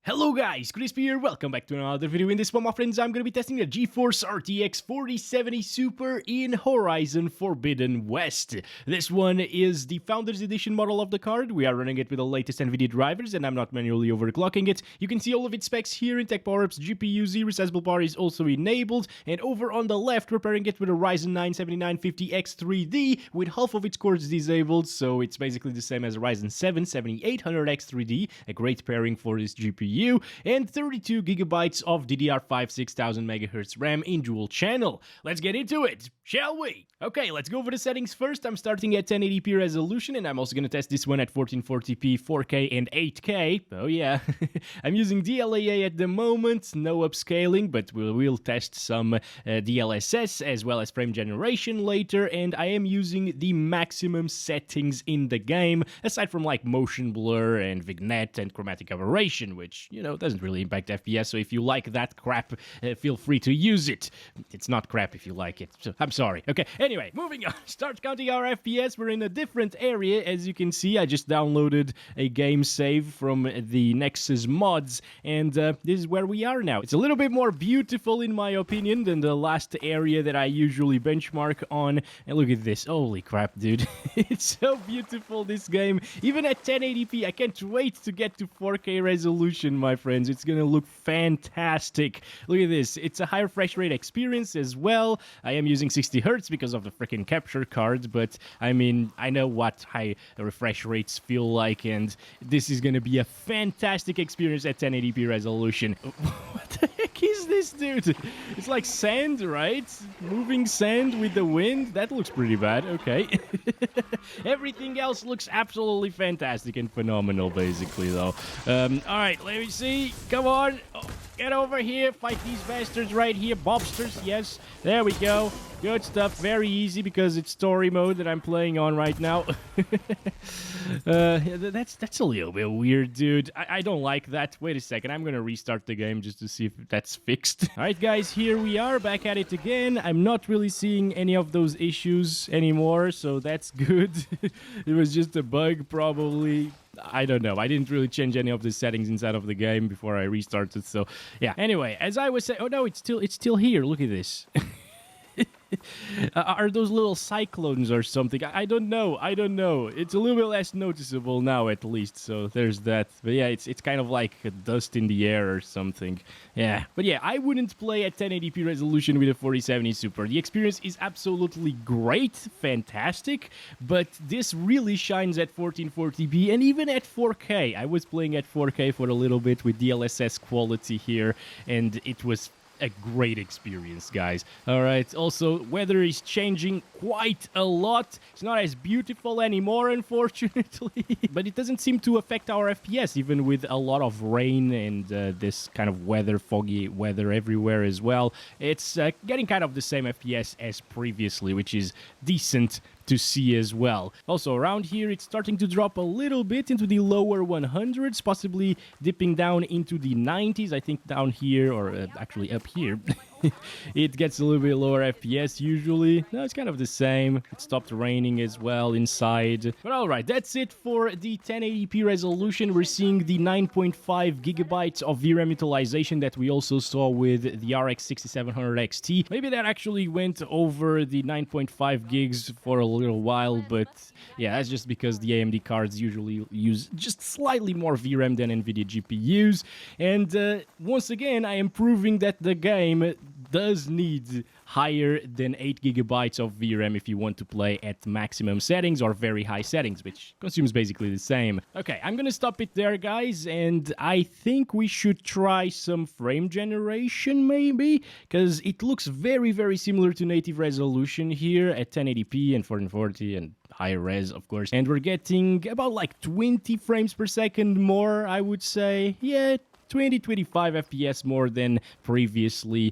Hello guys, Crispy here, welcome back to another video. In this one, my friends, I'm going to be testing the GeForce RTX 4070 Super in Horizon Forbidden West. This one is the Founders Edition model of the card. We are running it with the latest Nvidia drivers, and I'm not manually overclocking it. You can see all of its specs here in Tech Power-Ups. GPU Z recessable power is also enabled, and over on the left, we're pairing it with a Ryzen 9 7950X3D with half of its cores disabled, so it's basically the same as a Ryzen 7 7800X3D, a great pairing for this GPU. And 32 gigabytes of DDR5 6000 MHz RAM in dual channel. Let's get into it, shall we? Okay, let's go over the settings first. I'm starting at 1080p resolution, and I'm also going to test this one at 1440p, 4K, and 8K. Oh yeah, I'm using DLAA at the moment, no upscaling, but we'll test some DLSS as well as frame generation later, and I am using the maximum settings in the game, aside from like motion blur and vignette and chromatic aberration, which, you know, doesn't really impact FPS, so if you like that crap, feel free to use it. It's not crap if you like it, so I'm sorry. Okay, anyway, moving on. Start counting our FPS. We're in a different area, as you can see. I just downloaded a game save from the Nexus mods, and this is where we are now. It's a little bit more beautiful, in my opinion, than the last area that I usually benchmark on. And look at this. Holy crap, dude. It's so beautiful, this game. Even at 1080p, I can't wait to get to 4K resolution, my friends. It's gonna look fantastic. Look at this. It's a high refresh rate experience as well. I am using 60 Hz because of the freaking capture card, but I mean, I know what high refresh rates feel like, and this is gonna be a fantastic experience at 1080p resolution. What the heck is this, dude? It's like sand, right? Moving sand with the wind? That looks pretty bad. Okay. Everything else looks absolutely fantastic and phenomenal, basically, though. Alright, let me see. Come on. Oh, get over here. Fight these bastards right here. Bobsters. Yes. There we go. Good stuff. Very easy because it's story mode that I'm playing on right now. That's a little bit weird, dude. I don't like that. Wait a second. I'm going to restart the game just to see if that's fixed. All right, guys. Here we are back at it again. I'm not really seeing any of those issues anymore, so that's good. It was just a bug, probably. I don't know. I didn't really change any of the settings inside of the game before I restarted, so yeah. Anyway, as I was saying... Oh, no, it's still here. Look at this. Are those little cyclones or something? I don't know. I don't know. It's a little bit less noticeable now, at least. So there's that. But yeah, it's kind of like a dust in the air or something. Yeah. But yeah, I wouldn't play at 1080p resolution with a 4070 Super. The experience is absolutely great, fantastic. But this really shines at 1440p and even at 4K. I was playing at 4K for a little bit with DLSS Quality here, and it was a great experience, guys. All right, also weather is changing quite a lot. It's not as beautiful anymore, unfortunately, but it doesn't seem to affect our FPS, even with a lot of rain and this kind of weather, foggy weather everywhere as well. It's getting kind of the same FPS as previously, which is decent to see as well. Also, around here, it's starting to drop a little bit into the lower 100s, possibly dipping down into the 90s. I think down here, or actually up here, it gets a little bit lower FPS usually. No, it's kind of the same. It stopped raining as well inside. But alright, that's it for the 1080p resolution. We're seeing the 9.5 gigabytes of VRAM utilization that we also saw with the RX 6700 XT. Maybe that actually went over the 9.5 gigs for a little while, but yeah, that's just because the AMD cards usually use just slightly more VRAM than Nvidia GPUs. And once again, I am proving that the game does need higher than 8 gigabytes of VRAM if you want to play at maximum settings or very high settings, which consumes basically the same. Okay, I'm gonna stop it there, guys, and I think we should try some frame generation, maybe, because it looks very, very similar to native resolution here at 1080p and 1440 and higher res, of course, and we're getting about like 20 frames per second more, I would say. Yeah, 20-25 FPS more than previously,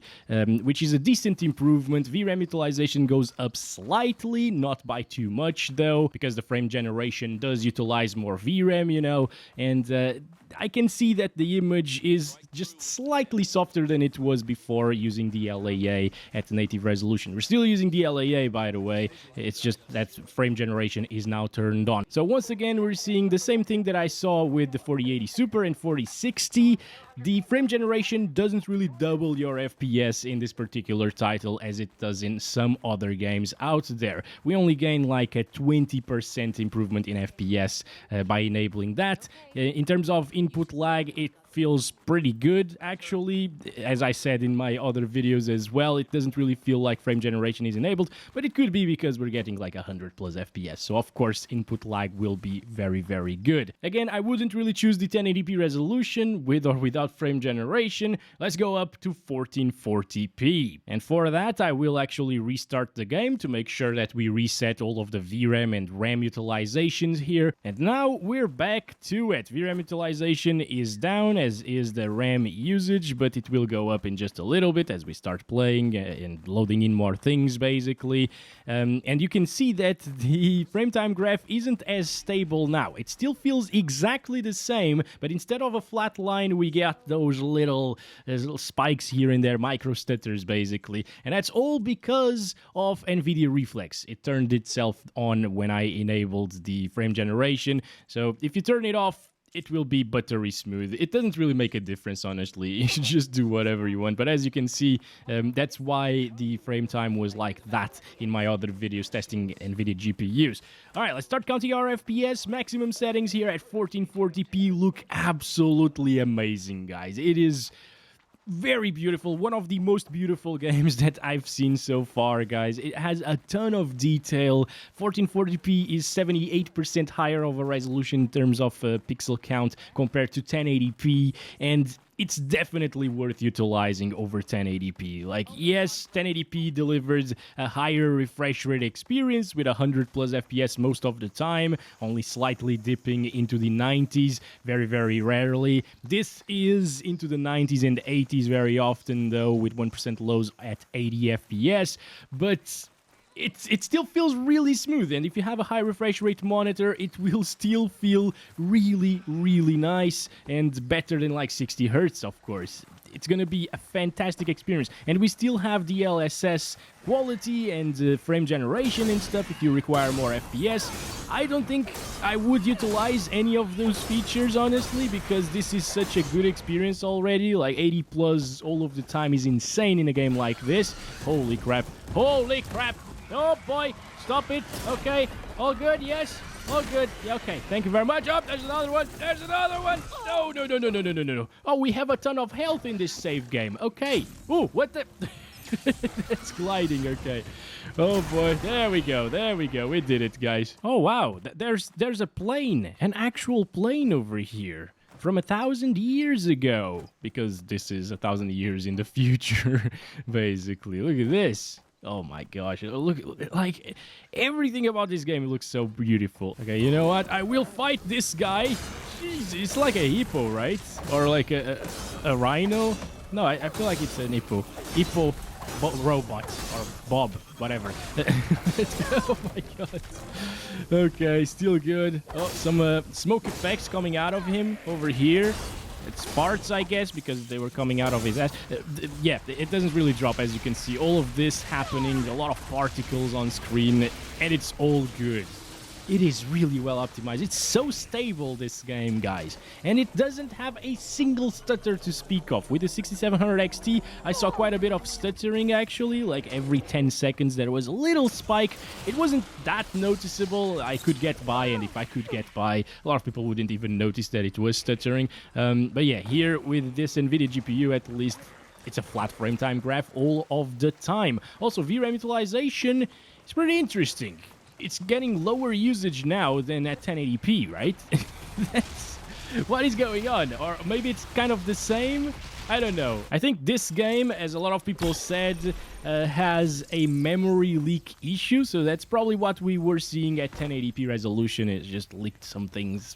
which is a decent improvement. VRAM utilization goes up slightly, not by too much though, because the frame generation does utilize more VRAM, you know, and I can see that the image is just slightly softer than it was before using DLAA at native resolution. We're still using DLAA, by the way. It's just that frame generation is now turned on. So once again, we're seeing the same thing that I saw with the 4080 Super and 4060. The frame generation doesn't really double your FPS in this particular title as it does in some other games out there. We only gain like a 20% improvement in FPS by enabling that. In terms of input lag, it feels pretty good, actually. As I said in my other videos as well, it doesn't really feel like frame generation is enabled, but it could be because we're getting like 100 plus FPS. So of course, input lag will be very, very good. Again, I wouldn't really choose the 1080p resolution with or without frame generation. Let's go up to 1440p. And for that, I will actually restart the game to make sure that we reset all of the VRAM and RAM utilizations here. And now we're back to it. VRAM utilization is down, as is the RAM usage, but it will go up in just a little bit as we start playing and loading in more things, basically. And you can see that the frame time graph isn't as stable now. It still feels exactly the same, but instead of a flat line, we get those little spikes here and there, micro stutters, basically. And that's all because of Nvidia Reflex. It turned itself on when I enabled the frame generation. So if you turn it off, it will be buttery smooth. It doesn't really make a difference, honestly. You should just do whatever you want. But as you can see, that's why the frame time was like that in my other videos testing NVIDIA GPUs. All right, let's start counting our FPS. Maximum settings here at 1440p look absolutely amazing, guys. It is very beautiful. One of the most beautiful games that I've seen so far, guys. It has a ton of detail. 1440p is 78% higher of a resolution in terms of pixel count compared to 1080p, and it's definitely worth utilizing over 1080p. Like, yes, 1080p delivers a higher refresh rate experience with 100 plus FPS most of the time, only slightly dipping into the 90s very, very rarely. This is into the 90s and 80s very often, though, with 1% lows at 80 FPS, but it still feels really smooth, and if you have a high refresh rate monitor, it will still feel really, really nice and better than like 60 Hz, of course. It's gonna be a fantastic experience, and we still have DLSS quality and frame generation and stuff if you require more FPS. I don't think I would utilize any of those features, honestly, because this is such a good experience already. Like 80 plus all of the time is insane in a game like this. Holy crap. Holy crap! Oh boy, stop it. Okay, all good, yes, all good. Yeah, okay, thank you very much. Oh, there's another one. There's another one. No, no, no, no, no, no, no, no. Oh, we have a ton of health in this save game. Okay. Ooh, what the? It's gliding, okay. Oh boy, there we go, there we go. We did it, guys. Oh wow, there's a plane, an actual plane over here. From 1,000 years ago, because this is 1,000 years in the future, basically. Look at this. Oh my gosh, look, like, everything about this game looks so beautiful. Okay, you know what? I will fight this guy. Jeez, it's like a hippo, right? Or like a rhino? No, I feel like it's an hippo. Hippo robot, or Bob, whatever. Oh my god. Okay, still good. Oh, some smoke effects coming out of him over here. It's farts, I guess, because they were coming out of his ass. Yeah, it doesn't really drop, as you can see. All of this happening, a lot of particles on screen, and it's all good. It is really well optimized. It's so stable, this game, guys. And it doesn't have a single stutter to speak of. With the 6700 XT, I saw quite a bit of stuttering, actually. Like, every 10 seconds there was a little spike. It wasn't that noticeable. I could get by, and if I could get by, a lot of people wouldn't even notice that it was stuttering. But yeah, here with this NVIDIA GPU, at least, it's a flat frame time graph all of the time. Also, VRAM utilization is pretty interesting. It's getting lower usage now than at 1080p, right? What is going on? Or maybe it's kind of the same? I don't know. I think this game, as a lot of people said, has a memory leak issue. So that's probably what we were seeing at 1080p resolution. It just leaked some things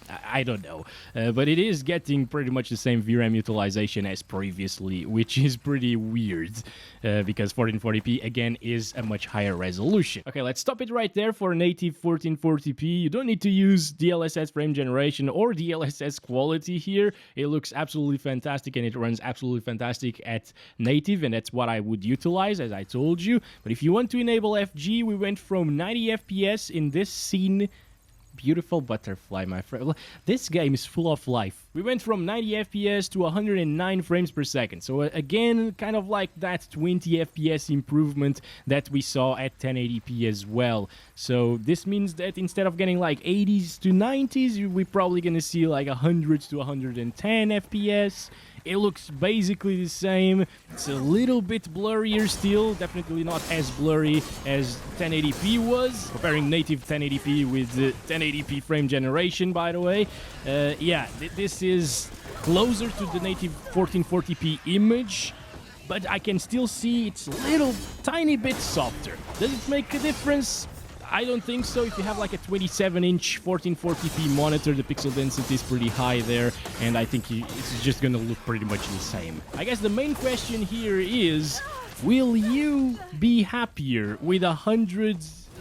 I don't know. But it is getting pretty much the same VRAM utilization as previously, which is pretty weird because 1440p, again, is a much higher resolution. Okay, let's stop it right there for native 1440p. You don't need to use DLSS frame generation or DLSS quality here. It looks absolutely fantastic and it runs absolutely fantastic at native, and that's what I would utilize, as I told you. But if you want to enable FG, we went from 90 FPS in this scene. Beautiful butterfly, my friend. This game is full of life. We went from 90 FPS to 109 frames per second. So again, kind of like that 20 FPS improvement that we saw at 1080p as well. So this means that instead of getting like 80s to 90s, we're probably gonna see like 100 to 110 FPS. It looks basically the same. It's a little bit blurrier still, definitely not as blurry as 1080p was. Comparing native 1080p with 1080p frame generation, by the way. Yeah, this is closer to the native 1440p image, but I can still see it's a little tiny bit softer. Does it make a difference? I don't think so. If you have like a 27-inch 1440p monitor, the pixel density is pretty high there, and I think it's just gonna look pretty much the same. I guess the main question here is, will you be happier with 100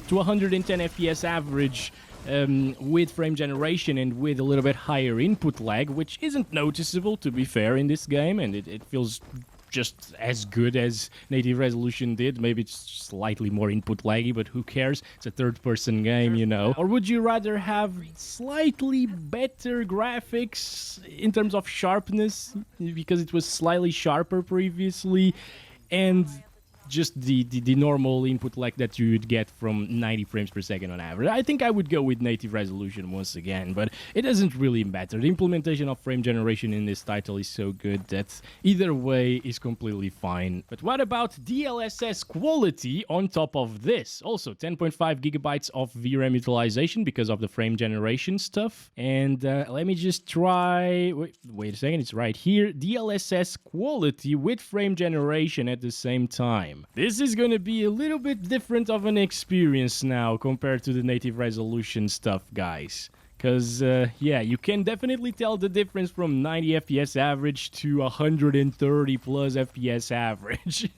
to 110 FPS average with frame generation and with a little bit higher input lag, which isn't noticeable, to be fair, in this game, and it feels just as good as native resolution did. Maybe it's slightly more input laggy, but who cares? It's a third-person game, you know. Or would you rather have slightly better graphics in terms of sharpness, because it was slightly sharper previously, and just the normal input lag that you would get from 90 frames per second on average? I think I would go with native resolution once again, but it doesn't really matter. The implementation of frame generation in this title is so good that either way is completely fine. But what about DLSS quality on top of this? Also 10.5 gigabytes of VRAM utilization because of the frame generation stuff. And let me just try... Wait a second, it's right here. DLSS quality with frame generation at the same time. This is going to be a little bit different of an experience now compared to the native resolution stuff, guys. Because, yeah, you can definitely tell the difference from 90 FPS average to 130 plus FPS average.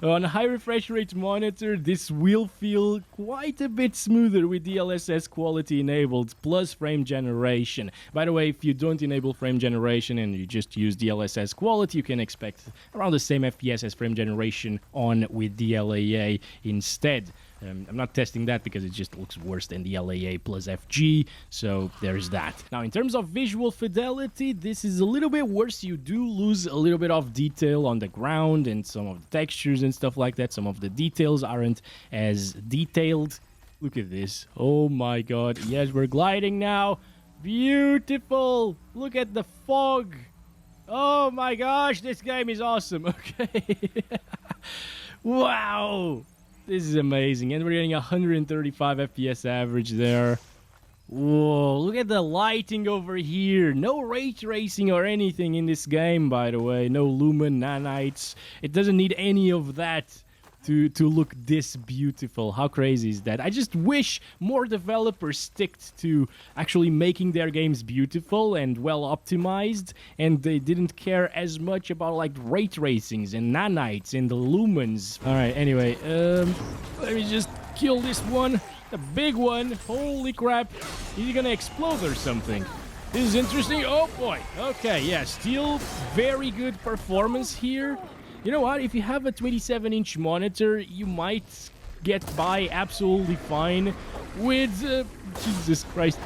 On a high refresh rate monitor, this will feel quite a bit smoother with DLSS quality enabled plus frame generation. By the way, if you don't enable frame generation and you just use DLSS quality, you can expect around the same FPS as frame generation on with DLAA instead. I'm not testing that because it just looks worse than DLAA plus FG, so there's that. Now, in terms of visual fidelity, this is a little bit worse. You do lose a little bit of detail on the ground and some of the textures and stuff like that. Some of the details aren't as detailed. Look at this. Oh my god. Yes, we're gliding now. Beautiful. Look at the fog. Oh my gosh, this game is awesome. Okay. Wow. This is amazing, and we're getting 135 FPS average there. Whoa, look at the lighting over here. No ray tracing or anything in this game, by the way. No lumen, nanites. It doesn't need any of that to look this beautiful. How crazy is that? I just wish more developers stick to actually making their games beautiful and well optimized, and they didn't care as much about like ray tracings and nanites and the lumens. Alright, anyway, let me just kill this one. The big one. Holy crap. Is he gonna explode or something? This is interesting. Oh boy. Okay, yeah, still very good performance here. You know what? If you have a 27-inch monitor, you might get by absolutely fine with... Jesus Christ.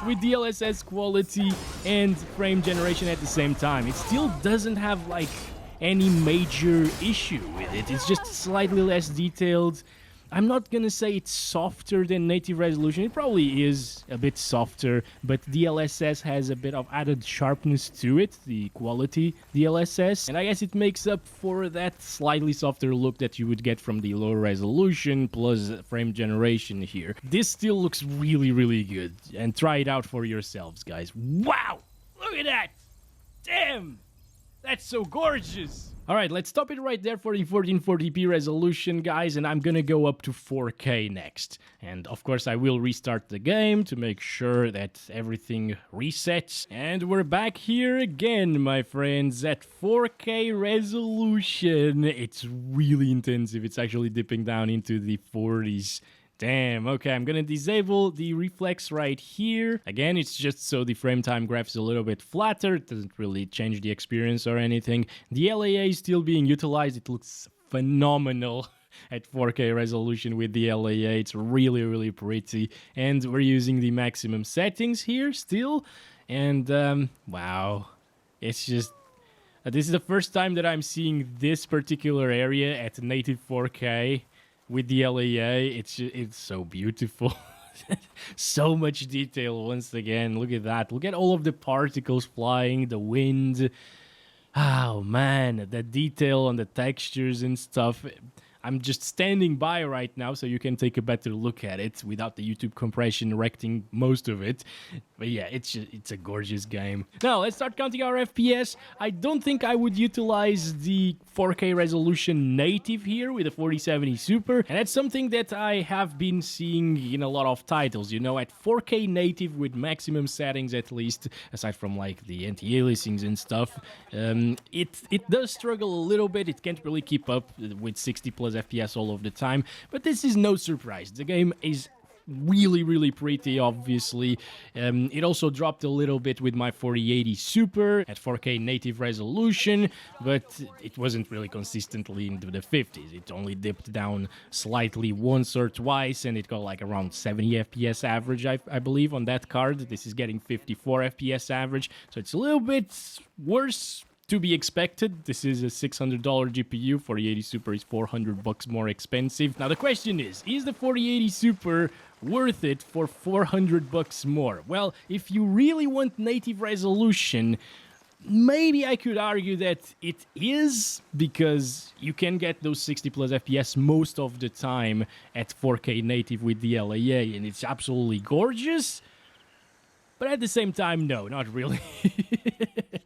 With DLSS quality and frame generation at the same time. It still doesn't have, like, any major issue with it. It's just slightly less detailed. I'm not gonna say it's softer than native resolution. It probably is a bit softer, but DLSS has a bit of added sharpness to it, the quality DLSS, and I guess it makes up for that slightly softer look that you would get from the lower resolution plus frame generation here. This still looks really, really good, and try it out for yourselves, guys. Wow! Look at that! Damn! That's so gorgeous! Alright, let's stop it right there for the 1440p resolution, guys, and I'm gonna go up to 4K next. And of course I will restart the game to make sure that everything resets. And we're back here again, my friends, at 4K resolution. It's really intensive, it's actually dipping down into the 40s. Damn, okay, I'm gonna disable the reflex right here. Again, it's just so the frame time graph is a little bit flatter. It doesn't really change the experience or anything. The DLAA is still being utilized. It looks phenomenal at 4K resolution with the DLAA. It's really, really pretty. And we're using the maximum settings here still. And, wow. It's just... this is the first time that I'm seeing this particular area at native 4K. With the DLAA, it's so beautiful. So much detail once again. Look at that. Look at all of the particles flying, the wind. Oh man, the detail on the textures and stuff. I'm just standing by right now so you can take a better look at it without the YouTube compression wrecking most of it. But yeah, it's a gorgeous game. Now, let's start counting our FPS. I don't think I would utilize the 4K resolution native here with the 4070 Super. And that's something that I have been seeing in a lot of titles, you know, at 4K native with maximum settings at least, aside from like the anti-aliasings and stuff. It does struggle a little bit. It can't really keep up with 60 plus FPS all of the time, but this is no surprise. The game is really, really pretty, obviously. It also dropped a little bit with my 4080 Super at 4K native resolution, but it wasn't really consistently into the 50s. It only dipped down slightly once or twice, and it got like around 70 FPS average, I believe, on that card. This is getting 54 FPS average, so it's a little bit worse. To be expected. This is a $600 GPU. 4080 Super is $400 more expensive. Now the question is the 4080 Super worth it for $400 more? Well, if you really want native resolution, maybe I could argue that it is, because you can get those 60 plus FPS most of the time at 4K native with the DLAA, and it's absolutely gorgeous. But at the same time, no, not really.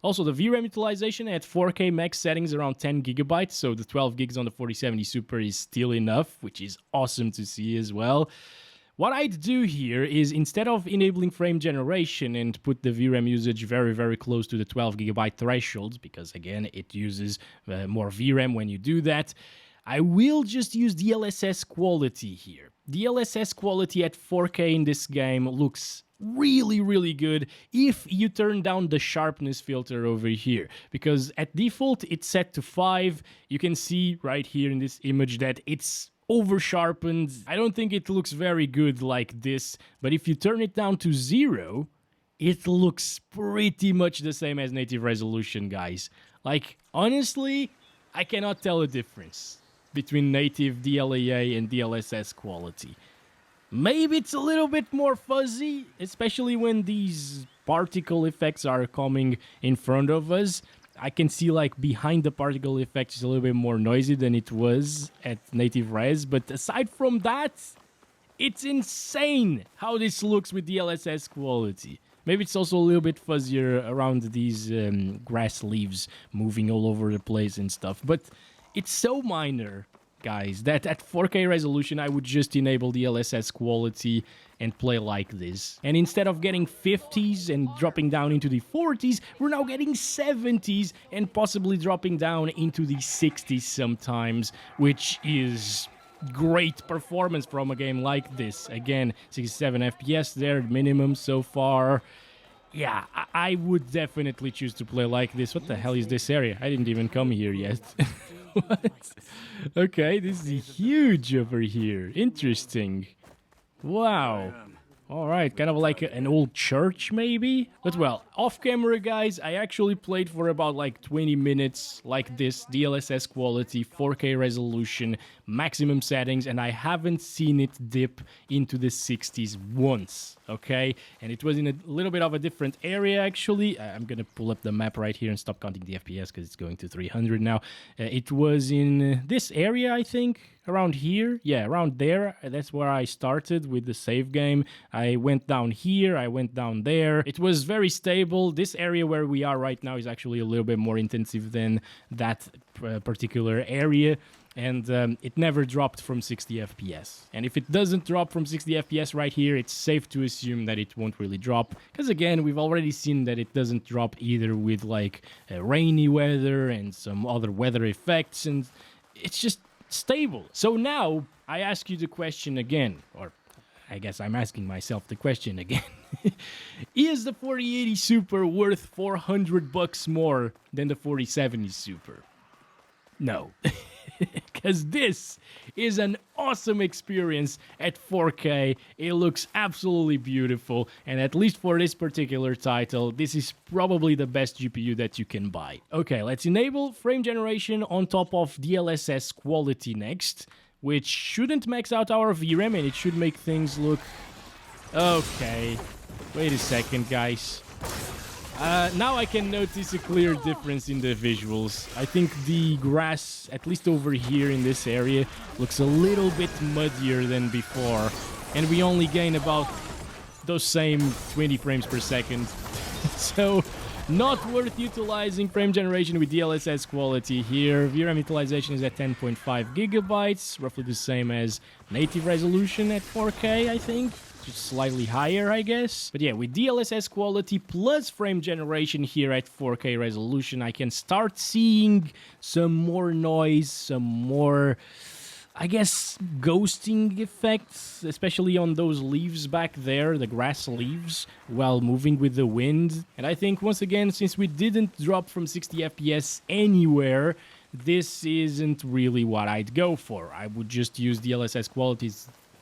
Also, the VRAM utilization at 4K max settings around 10 gigabytes, so the 12 gigs on the 4070 Super is still enough, which is awesome to see as well. What I'd do here is, instead of enabling frame generation and put the VRAM usage very, very close to the 12 gigabyte threshold, because again, it uses more VRAM when you do that, I will just use DLSS Quality here. DLSS Quality at 4K in this game looks really, really good if you turn down the sharpness filter over here, because at default it's set to 5. You can see right here in this image that it's over sharpened. I don't think it looks very good like this, but if you turn it down to 0, it looks pretty much the same as native resolution, guys. Like, honestly, I cannot tell a difference between native DLAA and DLSS Quality. Maybe it's a little bit more fuzzy, especially when these particle effects are coming in front of us. I can see like behind the particle effects is a little bit more noisy than it was at native res, but aside from that, it's insane how this looks with DLSS Quality. Maybe it's also a little bit fuzzier around these grass leaves moving all over the place and stuff, but it's so minor, guys, that at 4K resolution I would just enable the DLSS Quality and play like this. And instead of getting 50s and dropping down into the 40s, we're now getting 70s and possibly dropping down into the 60s sometimes, which is great performance from a game like this. Again, 67 FPS there, minimum so far. Yeah, I would definitely choose to play like this. What the hell is this area? I didn't even come here yet. What? Okay, this is huge over here. Interesting. Wow. Alright, kind of like an old church, maybe? But well, off camera, guys, I actually played for about like 20 minutes like this, DLSS Quality, 4K resolution, maximum settings, and I haven't seen it dip into the 60s once, okay? And it was in a little bit of a different area, actually. I'm gonna pull up the map right here and stop counting the FPS because it's going to 300 now. It was in this area, I think. around here. Yeah, around there. That's where I started with the save game. I went down here, I went down there. It was very stable. This area where we are right now is actually a little bit more intensive than that particular area. And it never dropped from 60 FPS. And if it doesn't drop from 60 FPS right here, it's safe to assume that it won't really drop. Because again, we've already seen that it doesn't drop either with like rainy weather and some other weather effects. And it's just stable. So now I ask you the question again, or I guess I'm asking myself the question again. Is the 4080 Super worth $400 more than the 4070 Super? No. Because this is an awesome experience at 4K. It looks absolutely beautiful, and at least for this particular title, this is probably the best GPU that you can buy. Okay, let's enable frame generation on top of DLSS Quality next, which shouldn't max out our VRAM, and it should make things look... Okay, wait a second, guys. Now I can notice a clear difference in the visuals. I think the grass, at least over here in this area, looks a little bit muddier than before. And we only gain about those same 20 frames per second. So, not worth utilizing frame generation with DLSS Quality here. VRAM utilization is at 10.5 gigabytes, roughly the same as native resolution at 4K, I think. Just slightly higher, I guess. But yeah, with DLSS Quality plus frame generation here at 4K resolution, I can start seeing some more noise, some more, I guess, ghosting effects, especially on those leaves back there, the grass leaves, while moving with the wind. And I think, once again, since we didn't drop from 60 FPS anywhere, this isn't really what I'd go for. I would just use DLSS Quality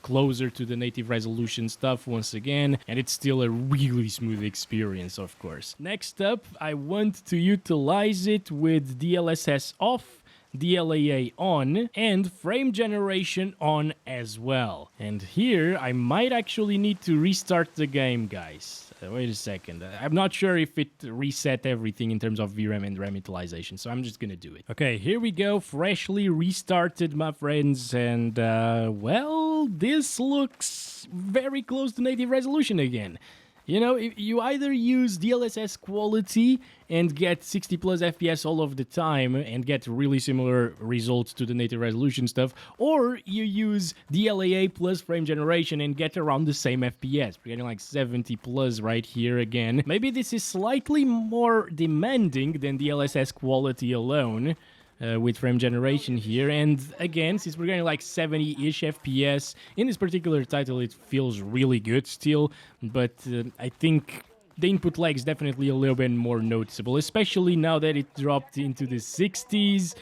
closer to the native resolution stuff once again, and it's still a really smooth experience, of course. Next up, I want to utilize it with DLSS off, DLAA on, and frame generation on as well. And here, I might actually need to restart the game, guys. Wait a second. I'm not sure if it reset everything in terms of VRAM and RAM utilization, so I'm just gonna do it. Okay, here we go. Freshly restarted, my friends, and, well, this looks very close to native resolution again. You know, you either use DLSS Quality and get 60 plus FPS all of the time and get really similar results to the native resolution stuff, or you use DLAA plus frame generation and get around the same FPS. We're getting like 70 plus right here again. Maybe this is slightly more demanding than DLSS Quality alone. With frame generation here, and again, since we're getting like 70-ish FPS in this particular title, it feels really good still, but I think the input lag is definitely a little bit more noticeable, especially now that it dropped into the 60s.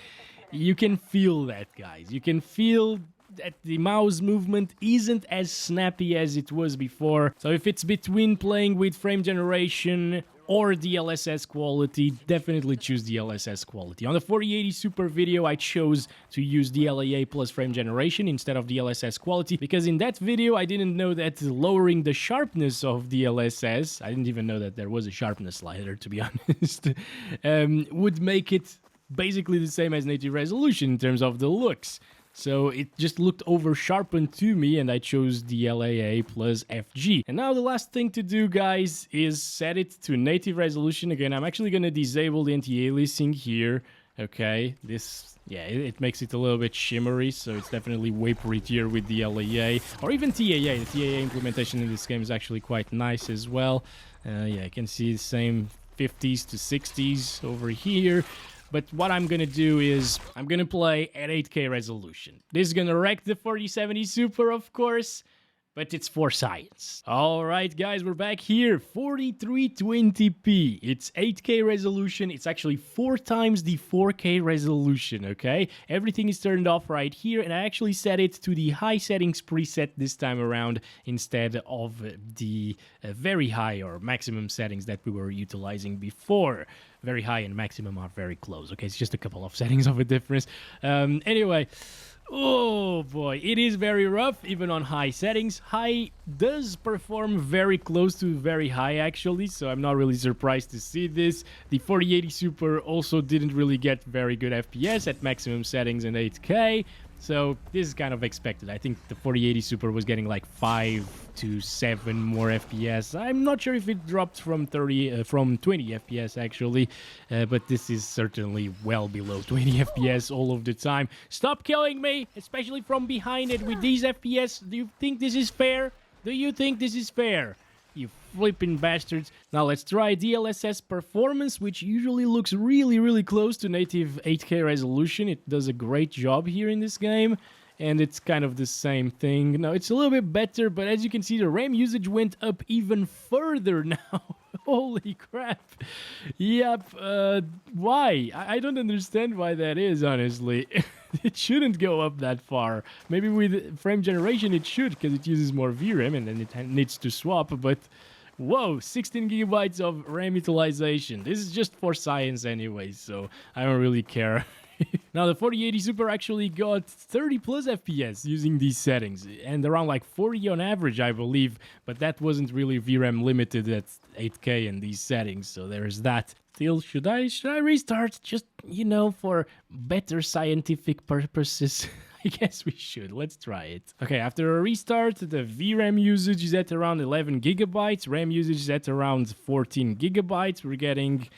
You can feel that, guys. You can feel that the mouse movement isn't as snappy as it was before. So if it's between playing with frame generation or DLSS Quality, definitely choose DLSS Quality. On the 4080 Super video, I chose to use DLAA plus frame generation instead of DLSS Quality, because in that video, I didn't know that lowering the sharpness of DLSS, I didn't even know that there was a sharpness slider, to be honest, would make it basically the same as native resolution in terms of the looks. So it just looked over-sharpened to me, and I chose DLAA plus FG. And now the last thing to do, guys, is set it to native resolution. Again, I'm actually going to disable the anti-aliasing here. Okay, this, yeah, it makes it a little bit shimmery, so it's definitely way prettier with DLAA, or even TAA. The TAA implementation in this game is actually quite nice as well. Yeah, I can see the same 50s to 60s over here. But what I'm gonna do is, I'm gonna play at 8K resolution. This is gonna wreck the 4070 Super, of course, but it's for science. Alright guys, we're back here, 4320p. It's 8K resolution, it's actually 4 times the 4K resolution, okay? Everything is turned off right here, and I actually set it to the high settings preset this time around, instead of the very high or maximum settings that we were utilizing before. Very high and maximum are very close, okay? It's just a couple of settings of a difference. Anyway, oh boy, it is very rough, even on high settings. High does perform very close to very high, actually, so I'm not really surprised to see this. The 4080 Super also didn't really get very good FPS at maximum settings in 8K. So this is kind of expected. I think the 4080 Super was getting like 5 to 7 more FPS. I'm not sure if it dropped from 20 FPS actually, but this is certainly well below 20 FPS all of the time. Stop killing me, especially from behind it with these FPS. Do you think this is fair? Do you think this is fair? You flipping bastards. Now let's try DLSS performance, which usually looks really close to native 8K resolution. It does a great job here in this game, and it's kind of the same thing. Now it's a little bit better, but as you can see, the RAM usage went up even further now. Holy crap. Yep, why? I don't understand why that is, honestly. It shouldn't go up that far. Maybe with frame generation it should, because it uses more VRAM and then it needs to swap, but whoa, 16 gigabytes of RAM utilization. This is just for science anyway, so I don't really care. Now the 4080 Super actually got 30 plus FPS using these settings, and around like 40 on average, I believe, but that wasn't really VRAM limited at 8K in these settings, so there's that. Still, should I restart? Just, you know, for better scientific purposes. I guess we should. Let's try it. Okay, after a restart, the VRAM usage is at around 11 gigabytes. RAM usage is at around 14 gigabytes. We're getting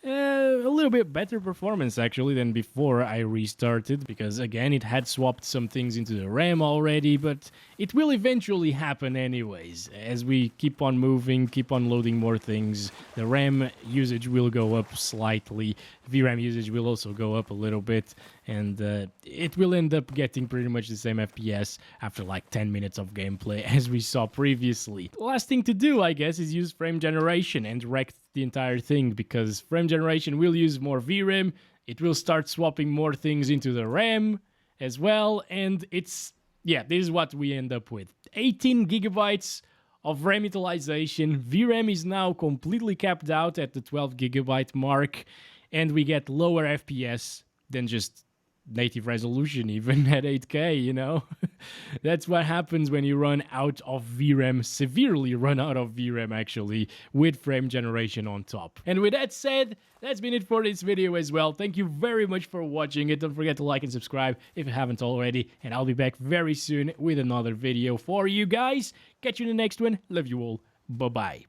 a little bit better performance actually than before I restarted, because again it had swapped some things into the RAM already, but it will eventually happen anyways. As we keep on moving, keep on loading more things, the RAM usage will go up slightly, VRAM usage will also go up a little bit, and it will end up getting pretty much the same FPS after like 10 minutes of gameplay as we saw previously. The last thing to do, I guess, is use frame generation and wreck the entire thing, because frame generation will use more VRAM, it will start swapping more things into the RAM as well, and this is what we end up with. 18 gigabytes of RAM utilization, VRAM is now completely capped out at the 12 gigabyte mark, and we get lower FPS than just native resolution even at 8K, you know? That's what happens when you run out of VRAM, severely run out of VRAM actually, with frame generation on top. And with that said, that's been it for this video as well. Thank you very much for watching it. Don't forget to like and subscribe if you haven't already, and I'll be back very soon with another video for you guys. Catch you in the next one. Love you all. Bye-bye.